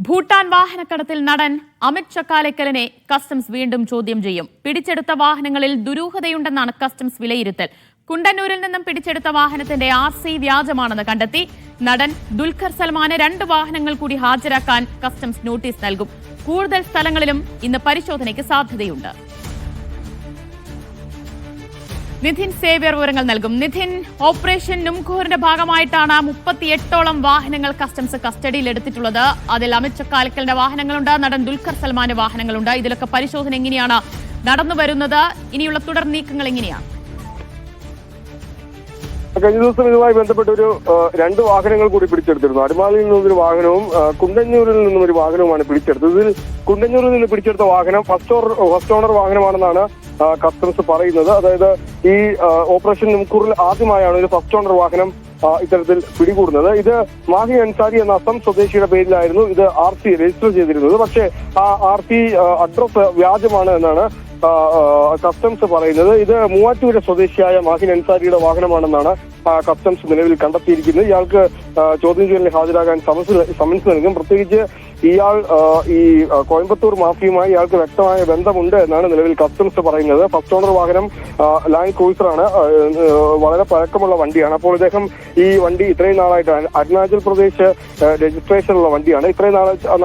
ഭൂട്ടാൻ വാഹനക്കടത്തിൽ നടൻ അമിത് ചക്കാലക്കലിനെ കസ്റ്റംസ് വീണ്ടും ചോദ്യം ചെയ്യും. പിടിച്ചെടുത്ത വാഹനങ്ങളിൽ ദുരൂഹതയുണ്ടെന്നാണ് കസ്റ്റംസ് വിലയിരുത്തൽ. കുണ്ടന്നൂരിൽ നിന്നും പിടിച്ചെടുത്ത വാഹനത്തിന്റെ RC വ്യാജമാണെന്ന് കണ്ടെത്തി. നടൻ ദുൽഖർ സൽമാന് 2 വാഹനങ്ങൾ കൂടി ഹാജരാക്കാൻ കസ്റ്റംസ് നോട്ടീസ് നൽകും. കൂടുതൽ സ്ഥലങ്ങളിലും ഇന്ന് പരിശോധനയ്ക്ക് സാധ്യതയുണ്ട്. നിധിൻ സേവ്യർ വിവരങ്ങൾ നൽകും. നിധിൻ, ഓപ്പറേഷൻ നുംഖോറിന്റെ ഭാഗമായിട്ടാണ് 38ഓളം വാഹനങ്ങൾ കസ്റ്റംസ് കസ്റ്റഡിയിൽ എടുത്തിട്ടുള്ളത്. അതിൽ അമിത് ചക്കാലക്കലിന്റെ വാഹനങ്ങളുണ്ട്, നടൻ ദുൽഖർ സൽമാന്റെ വാഹനങ്ങളുണ്ട്. ഇതിലൊക്കെ പരിശോധന എങ്ങനെയാണ് നടന്നു വരുന്നത്? ഇനിയുള്ള തുടർ നീക്കങ്ങൾ എങ്ങനെയാണ്? കഴിഞ്ഞ ദിവസം ഇതുമായി ബന്ധപ്പെട്ട് 2 വാഹനങ്ങൾ കൂടി പിടിച്ചെടുത്തിരുന്നു. അടിമാലിയിൽ നിന്നൊരു വാഹനവും കുണ്ടന്നൂരിൽ നിന്നും ഒരു വാഹനവുമാണ് പിടിച്ചെടുത്തത്. ഇതിൽ കുണ്ടന്നൂരിൽ നിന്ന് പിടിച്ചെടുത്ത വാഹനം ഫസ്റ്റ് ഓണർ വാഹനമാണെന്നാണ് കസ്റ്റംസ് പറയുന്നത്. അതായത് ഈ ഓപ്പറേഷൻ നുംഖൂറിൽ ആദ്യമായാണ് ഒരു ഫസ്റ്റ് ഓണർ വാഹനം ഇത്തരത്തിൽ പിടികൂടുന്നത്. ഇത് മാഹി അൻസാരി എന്ന അസം സ്വദേശിയുടെ പേരിലായിരുന്നു ഇത് RC രജിസ്റ്റർ ചെയ്തിരുന്നത്. പക്ഷേ ആ RC അഡ്രസ് വ്യാജമാണ് എന്നാണ് കസ്റ്റംസ് പറയുന്നത്. ഇത് മൂവാറ്റുപുഴ സ്വദേശിയായ മാഹിൻ അൻസാരിയുടെ വാഹനമാണെന്നാണ് കസ്റ്റംസ് നിലവിൽ കണ്ടെത്തിയിരിക്കുന്നത്. ഇയാൾക്ക് ചോദ്യം ചെയ്യലിന് ഹാജരാകാൻ സമൻസ് നൽകും. പ്രത്യേകിച്ച് ഇയാൾ ഈ കോയമ്പത്തൂർ മാഫിയുമായി ഇയാൾക്ക് വ്യക്തമായ ബന്ധമുണ്ട് എന്നാണ് നിലവിൽ കസ്റ്റംസ് പറയുന്നത്. ഫസ്റ്റ് ഓണർ വാഹനം ലാൻഡ് ക്രൂസറാണ്, വളരെ പഴക്കമുള്ള വണ്ടിയാണ്. അപ്പോൾ ഇദ്ദേഹം ഈ വണ്ടി ഇത്രയും നാളായിട്ട് അരുണാചൽ പ്രദേശ് രജിസ്ട്രേഷനുള്ള വണ്ടിയാണ്. ഇത്രയും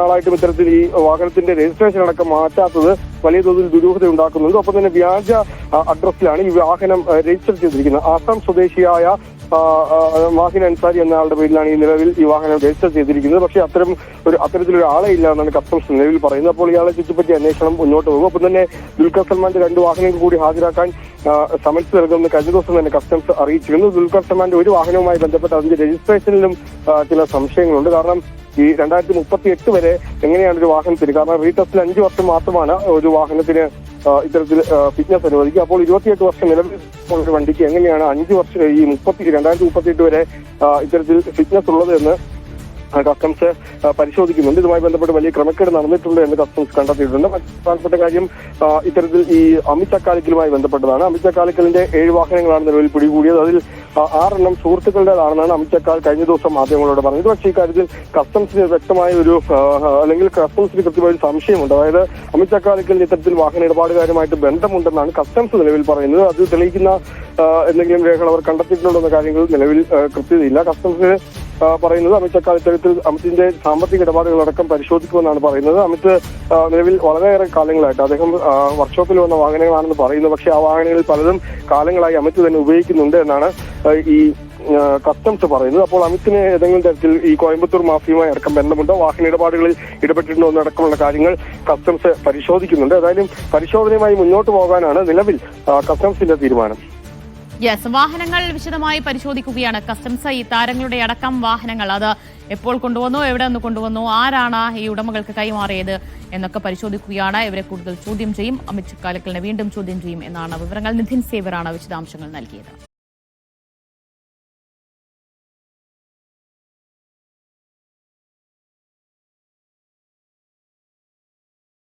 നാളായിട്ടും ഇത്തരത്തിൽ ഈ വാഹനത്തിന്റെ രജിസ്ട്രേഷൻ അടക്കം മാറ്റാത്തത് വലിയ തോതിൽ ദുരൂഹത ഉണ്ടാക്കുന്നുണ്ട്. ഒപ്പം തന്നെ വ്യാജ അഡ്രസ്സിലാണ് ഈ വാഹനം രജിസ്റ്റർ ചെയ്തിരിക്കുന്നത്. ആസാം സ്വദേശിയായ മാഹിൻ അൻസാരി എന്ന ആളുടെ പേരിലാണ് ഈ നിലവിൽ ഈ വാഹനം രജിസ്റ്റർ ചെയ്തിരിക്കുന്നത്. പക്ഷേ അത്തരത്തിലൊരു ആളെ ഇല്ല എന്നാണ് കസ്റ്റംസ് നിലവിൽ പറയുന്നത്. അപ്പോൾ ഇയാളെ ചുറ്റിപ്പറ്റി അന്വേഷണം മുന്നോട്ട് പോകും. ഒപ്പം തന്നെ ദുൽഖർ സൽമാന്റെ 2 വാഹനങ്ങൾ കൂടി ഹാജരാക്കാൻ സമൻസ് നൽകുമെന്ന് കഴിഞ്ഞ ദിവസം തന്നെ കസ്റ്റംസ് അറിയിച്ചിരുന്നു. ദുൽഖർ സൽമാന്റെ ഒരു വാഹനവുമായി ബന്ധപ്പെട്ട് അതിന്റെ രജിസ്ട്രേഷനിലും ചില സംശയങ്ങളുണ്ട്. കാരണം ഈ 2038 വരെ എങ്ങനെയാണ് ഒരു വാഹനത്തിന്, കാരണം റീടെസ്റ്റിൽ 5 വർഷം മാത്രമാണ് ഒരു വാഹനത്തിന് ഇത്തരത്തിൽ ഫിറ്റ്നസ് അനുവദിക്കുക. അപ്പോൾ 28 വർഷം നിലവിൽ ഒരു വണ്ടിക്ക് എങ്ങനെയാണ് 5 വർഷം ഈ 2038 വരെ ഇത്തരത്തിൽ ഫിറ്റ്നസ് ഉള്ളത് എന്ന് കസ്റ്റംസ് പരിശോധിക്കുന്നുണ്ട്. ഇതുമായി ബന്ധപ്പെട്ട് വലിയ ക്രമക്കേട് നടന്നിട്ടുണ്ട് എന്ന് കസ്റ്റംസ് കണ്ടെത്തിയിട്ടുണ്ട്. പ്രധാനപ്പെട്ട കാര്യം ഇത്തരത്തിൽ ഈ അമിത് ചക്കാലക്കലുമായി ബന്ധപ്പെട്ടതാണ്. അമിത് ചക്കാലക്കലിന്റെ 7 വാഹനങ്ങളാണ് നിലവിൽ പിടികൂടിയത്. അതിൽ 6 എണ്ണം സുഹൃത്തുക്കളുടേതാണെന്നാണ് അമിത് ചക്കാൽ കഴിഞ്ഞ ദിവസം മാധ്യമങ്ങളോട് പറഞ്ഞത്. പക്ഷേ ഇക്കാര്യത്തിൽ കസ്റ്റംസിന് വ്യക്തമായ അല്ലെങ്കിൽ കസ്റ്റംസിന് കൃത്യമായ ഒരു സംശയമുണ്ട്. അതായത് അമിത് ചക്കാലക്കലിന്റെ ഇത്തരത്തിൽ വാഹന ഇടപാടുകാരുമായിട്ട് ബന്ധമുണ്ടെന്നാണ് കസ്റ്റംസ് നിലവിൽ പറയുന്നത്. അത് തെളിയിക്കുന്ന എന്തെങ്കിലും രേഖകൾ അവർ കണ്ടെത്തിയിട്ടുണ്ടോ എന്ന കാര്യങ്ങൾ നിലവിൽ കൃത്യതയില്ല. കസ്റ്റംസിന് പറയുന്നത് അമിത് ചക്കാൽ ഇത്തരത്തിൽ അമിതിന്റെ സാമ്പത്തിക ഇടപാടുകളടക്കം പരിശോധിക്കുമെന്നാണ് പറയുന്നത്. അമിത് നിലവിൽ വളരെയേറെ കാലങ്ങളായിട്ട് അദ്ദേഹം വർക്ക്ഷോപ്പിൽ വന്ന വാഹനങ്ങളാണെന്ന് പറയുന്നു. പക്ഷേ ആ വാഹനങ്ങളിൽ പലതും കാലങ്ങളായി അമിത് തന്നെ ഉപയോഗിക്കുന്നുണ്ട് എന്നാണ് ഈ കസ്റ്റംസ് പറയുന്നത്. അപ്പോൾ അമിതിന് ഏതെങ്കിലും തരത്തിൽ ഈ കോയമ്പത്തൂർ മാഫിയുമായി അടക്കം ബന്ധമുണ്ടോ, വാഹന ഇടപാടുകളിൽ ഇടപെട്ടിട്ടുണ്ടോ എന്നടക്കമുള്ള കാര്യങ്ങൾ കസ്റ്റംസ് പരിശോധിക്കുന്നുണ്ട്. ഏതായാലും പരിശോധനയുമായി മുന്നോട്ട് പോകാനാണ് നിലവിൽ കസ്റ്റംസിന്റെ തീരുമാനം. വാഹനങ്ങൾ വിശദമായി പരിശോധിക്കുകയാണ് കസ്റ്റംസ്. ഈ താരങ്ങളുടെ അടക്കം വാഹനങ്ങൾ അത് എപ്പോൾ കൊണ്ടുവന്നു, എവിടെ നിന്ന് കൊണ്ടുവന്നു, ആരാണ് ഈ ഉടമകൾക്ക് കൈമാറിയത് എന്നൊക്കെ പരിശോധിക്കുകയാണ്. ഇവരെ കൂടുതൽ ചോദ്യം ചെയ്യും. അമിത് ചക്കാലക്കലിനെ വീണ്ടും ചോദ്യം ചെയ്യും എന്നാണ് വിവരങ്ങൾ. നിധിൻ സേവ്യറാണ് വിശദാംശങ്ങൾ നൽകിയത്.